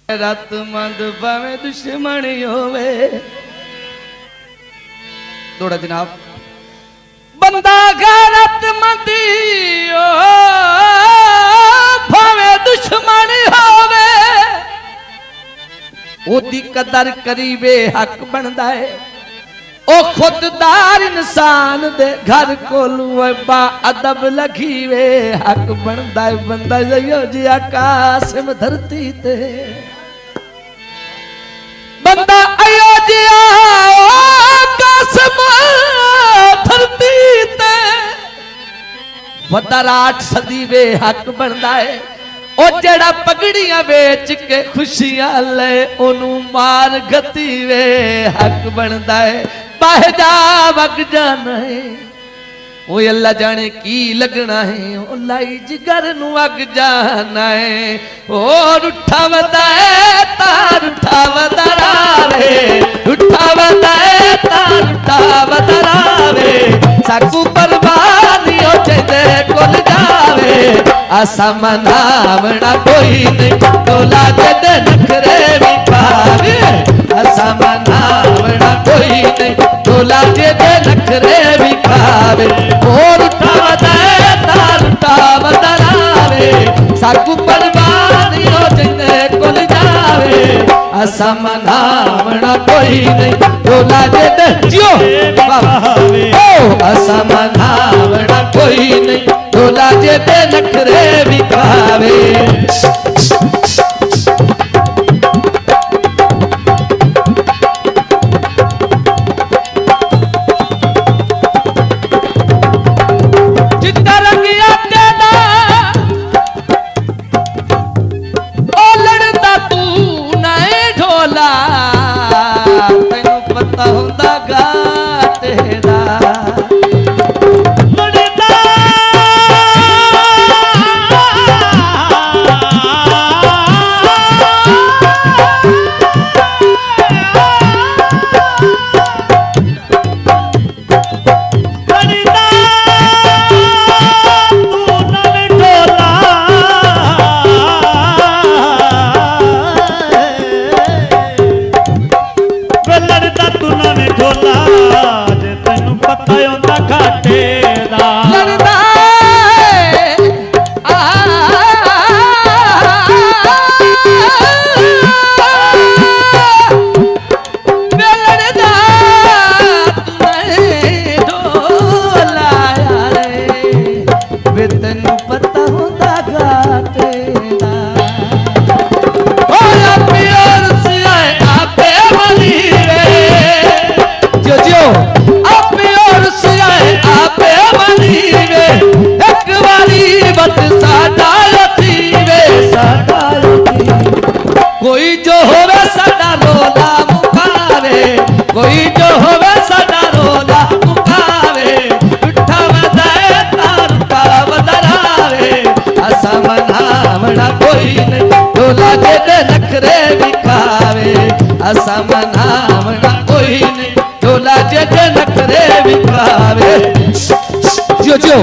रत मंद भावे दुश्मनी होवे। थोड़ा जनाब बंदा गैरत मंदी भावे दुश्मनी होवे ओदी कदर करीबे हक बनदा है। ओ खुददार इंसान दे घर कोलू बा अदब लखीवे हक बनदा है। बंदा जो जी आकाशम धरती ते बंदा अयो जी आकाशम धरती ते वदा 8 सदी वे हक बनदा है। ओ जड़ा पगड़ियां बेच के खुशियां ले ओनू मार गति वे हक बनदा है। बाह जा वग जाना है ओ अल्लाह जाने की लगना है। ओ लाई जिगर नू अग जाना है। ओ उठा वदा है तार उठा वदा रावे उठा वदा है तार उठा वदा रावे साकू परवानी ओ चेते कोल जावे आसा मनावना कोई नहीं तोला जद नखरे भी पावे आसा मनावना कोई नहीं तोला जद नखरे भी खावे। और उठावदा है तार उठावदा रावे साकू परवानी ओ चेते कोल जावे आसा मनावना कोई नहीं तोला जद जियो पावे ओ आसा मनावना कोई नहीं तोला जद नखरे भी खावे। कोई जो होवे साडा रोला मुकावे कोई जो होवे साडा रोला मुकावे उठा वदा है तार उठा वदा रावे आसा मनावना कोई नहीं तोला जद नखरे भी खावे आसा मनावना कोई नहीं तोला जद नखरे भी खावे। जियो जियो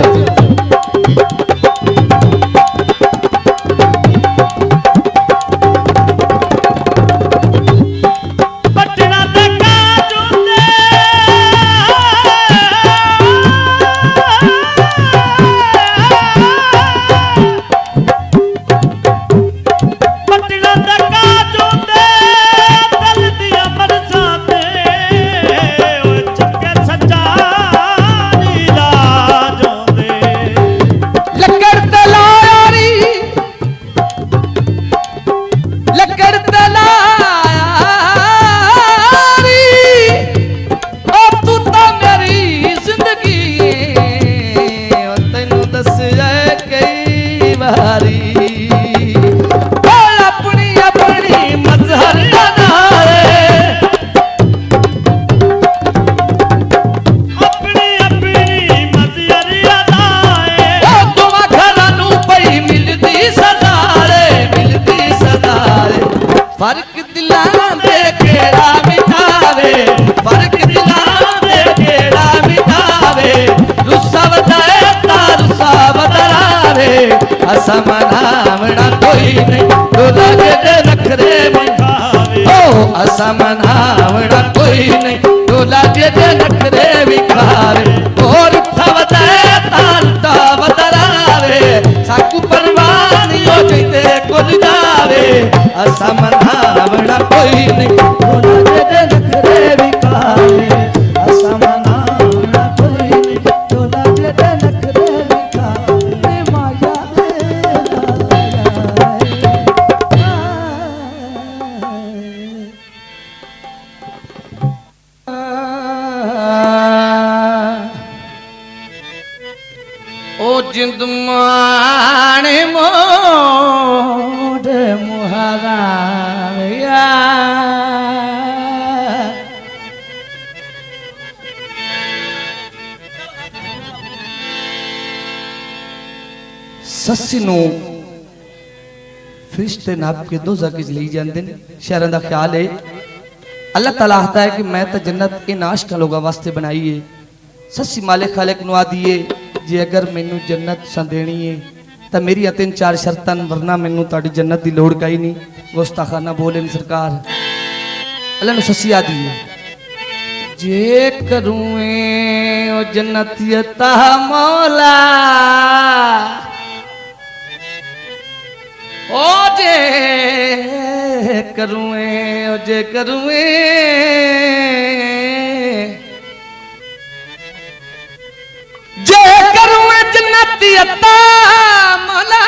फर्क दिलां दे केड़ा मिटावे फर्क दिलां दे केड़ा मिटावे रुस्सा वदाए तार रुस्सा वदरावे असा मनावना कोई नहीं तोला जे नखरे असा मनावड़ा कोई नहीं डोला दे नखरे विखारे और थवदे तांता बदरावे साकू परवानी हो जैते कुल जावे असा मनावड़ा कोई नहीं डोला दे नखरे विखारे असा मनावड़ा कोई नहीं डोला दे नखरे विखारे माया जिंद माने मोड़ मुहारा सस्सी नू फरिश्ते नाप के दो जगह ली जाते हैं शहरों का ख्याल है अल्लाह ताला आता है कि मैं तो जन्नत इन आशिकां लोगों वास्ते बनाई है सस्सी मालिक खालिक नु आदीए जे अगर मैनू जन्नत सा देनी है तो मेरी 3-4 शर्तां वरना मैनू ताड़ी जन्नत की लोड़ कई नहीं गुस्ताखाना बोले सरकार अल्लाह नु सस्सी आदी है जे करूँ ओ जन्नतियता मौला ओ जे करूँ ओ जे करूँ जे करूँ जन्नतियता मौला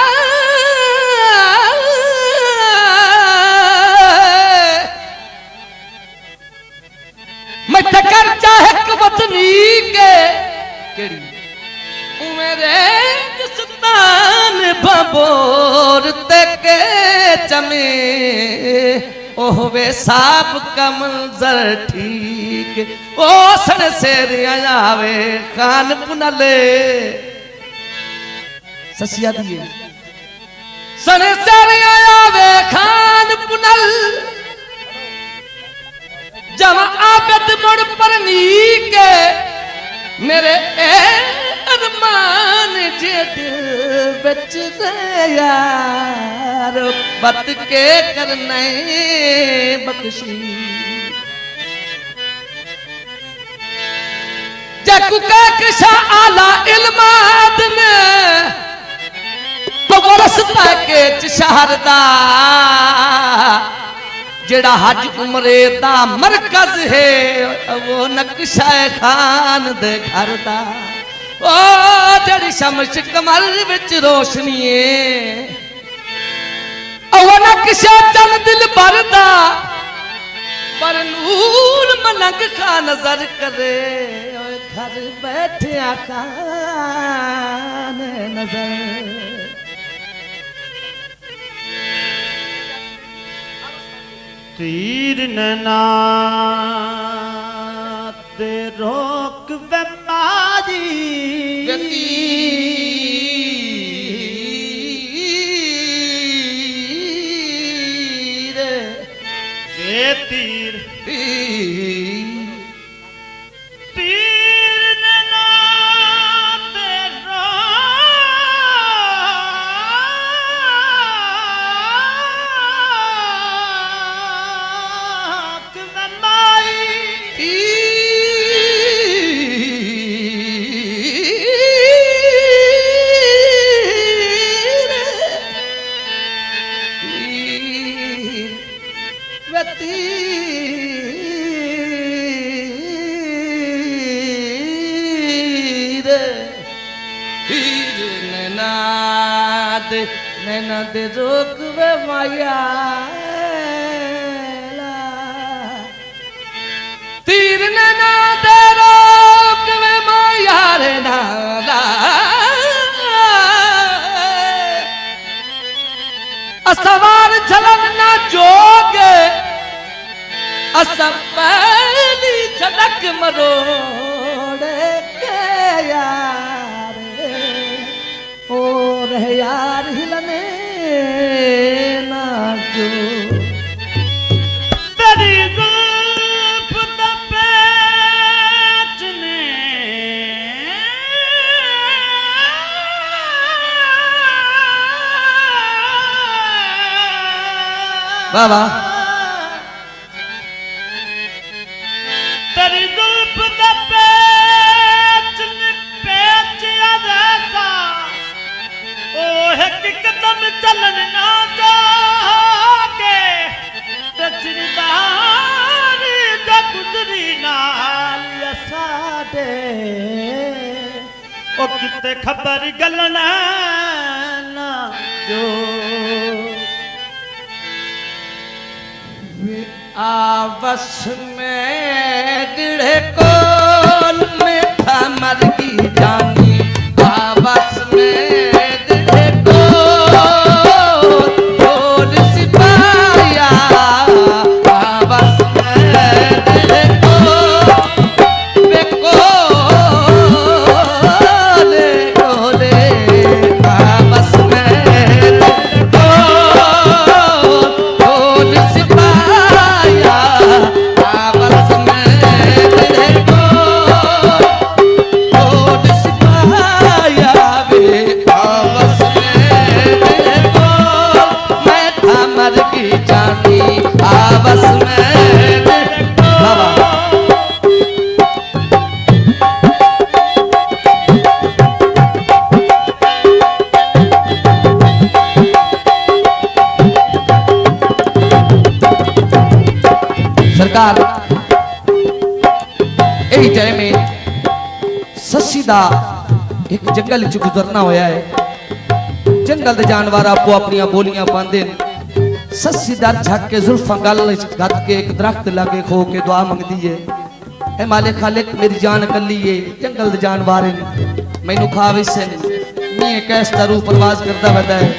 मैं कर चाहे कबतनी के केड़ी मेरे दस्तान बबोर तक चमे ओह वे साप का मंजर ठीक ओ सन से आवे खान पुनले ससिया दिए सन से आवे खान पुनल जब आबद मुड़ पर नीके मेरे अरमान जे दिल बच यार बत के करने बख्शी जकु का किसा आला इल्माद ने तो वरसता के शहरदा जेड़ा हज उमरे दा मरकज है वो नक्शा खान दे घर दा ओ जेड़ी शमश कमर विच रोशनी है ओ नक्शा चल दिल भरदा पर नूर मलंग खा नजर करे ओ घर बैठे खान नजर तीर नैना दे रोक बेमारी तीर नैना दे रोक वे माया तीर नैना दे रोक वे माया रे नाला असवार झलन ना जोगे अस पहली झटक मरोड़े के यार और यार हिलने ना जो तेरी गुल्फ तपेचने बाबा कदम चलन ना जाके तजरीदार जो गुजरी नाल साडे ओ किते खबर गलना ना जो आपस में दिड़े कोल में था मर की जानी आपस में दिड़े कोल कोल सिपाया आपस में दिड़े कोल कोले कोले आपस में दिड़े कोल कोल सिपाया आपस में दिड़े कोल कोल सिपाया वे आपस में दिड़े कोल मैं था मर की जानी आपस में दिड़े कोल सरकार यही टाइम में सस्सी दा एक जंगल च गुजरना होया है जंगल दे जानवर आपो अपनी बोलियां पांदे सस्सी दर झक के जुल्फां गल गद के एक दरख्त लागे खो के दुआ मंगदी है ए मालिक खालिक मेरी जान कली है जंगल दे जानवर मैनू खा वैसे मैं कैस दा रूप परवाज करदा वदा है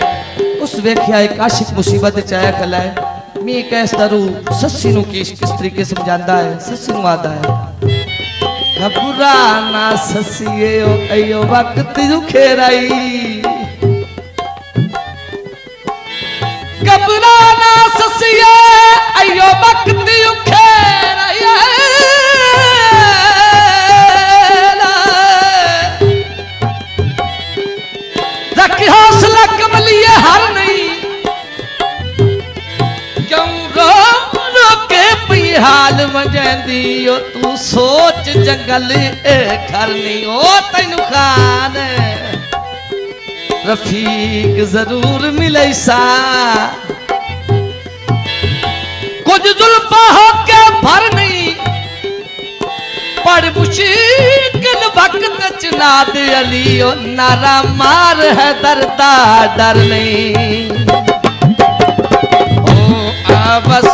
उस वेख्या एक आशिक मुसीबत च आया खला है मैं कैस दरू सस्सी नू किस तरीके समझाता है सस्सी नू आता है घबराना सस्सीए ओ अयो वक्त खेराई घबराना सस्सीए अयो वक्त खेराई रख हौसला कमलिए हर नहीं हाल वजंदी तू सोच जंगल घर नहीं हो तेन खान रफीक जरूर मिले सा कुछ जुल्फा हो के भर नहीं पर मुश्किल वक्त चनाद अली नारा मार है दरदा डर नहीं ओ आवाज